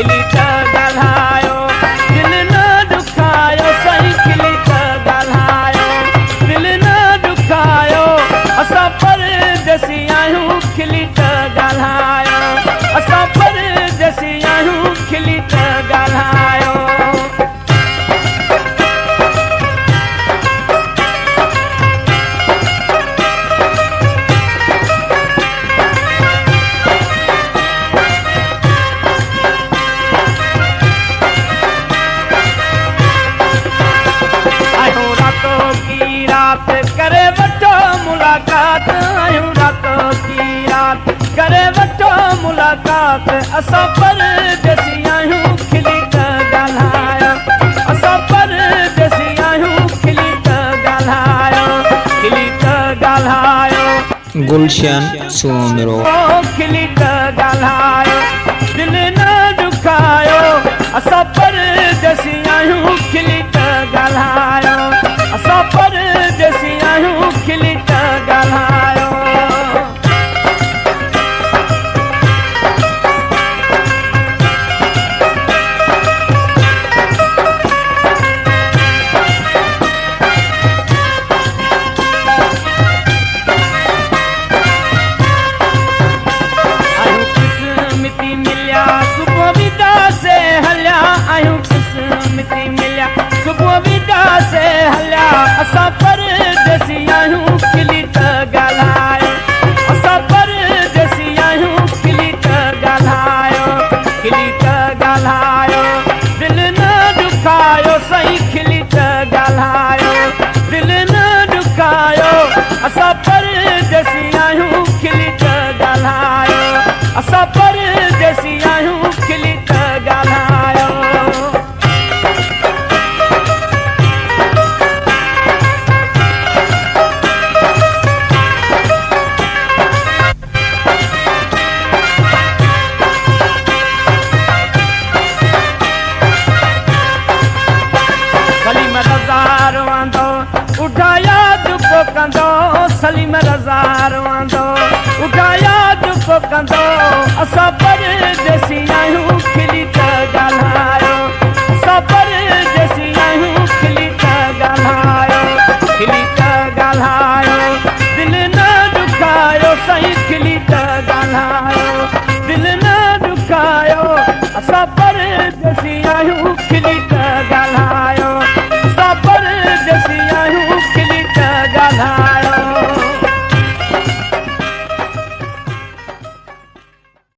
खिली त ॻाल्हायो दिल न दुखायो साईं खिली त ॻाल्हायो दिल न दुखायो असां परदेसी आहियूं खिली त ॻाल्हायो असां परदेसी आहियूं खिली त ॻाल्हायो करे वठो मुलाकात आहियूं रातों की रात करे वठो मुलाकात असां परदेसी आहियूं खिली त ॻाल्हायो असां परदेसी आहियूं खिली त ॻाल्हायो खिली त ॻाल्हायो गुलशन सोमरो खिली त ॻाल्हायो दिल न दुखायो असां परदेसी आहियूं खिली त ॻाल्हायो असां परदेसी आहियूं खिली त ॻाल्हायो आहियूं क़िस्मती मिलिया सुबुह विदा से हलिया आहियूं क़िस्मती मिलिया सुबुह विदा से हलिया असां परदेसी आहियूं खिली त ॻाल्हायो असां परदेसी आहियूं खिली त ॻाल्हायो खिली त ॻाल्हायो दिल न दुखायो साईं खिली त ॻाल्हायो दिल न दुखायो असां परदेसी आहियूं खिली त ॻाल्हायो असां परदेसी आहियूं खिली त ॻाल्हायो सलीम रज़ा रवांदो उठा याद को कंदो सलीम रज़ा रवांदो उठा याद को कंदो असां परदेसी आहियूं खिली त ॻाल्हायो असां परदेसी आहियूं खिली त ॻाल्हायो खिली त ॻाल्हायो दिल न दुखायो साईं खिली त ॻाल्हायो दिल न दुखायो असां परदेसी आहियूं खिली त ॻाल्हायो असां परदेसी आहियूं खिली त ॻाल्हायो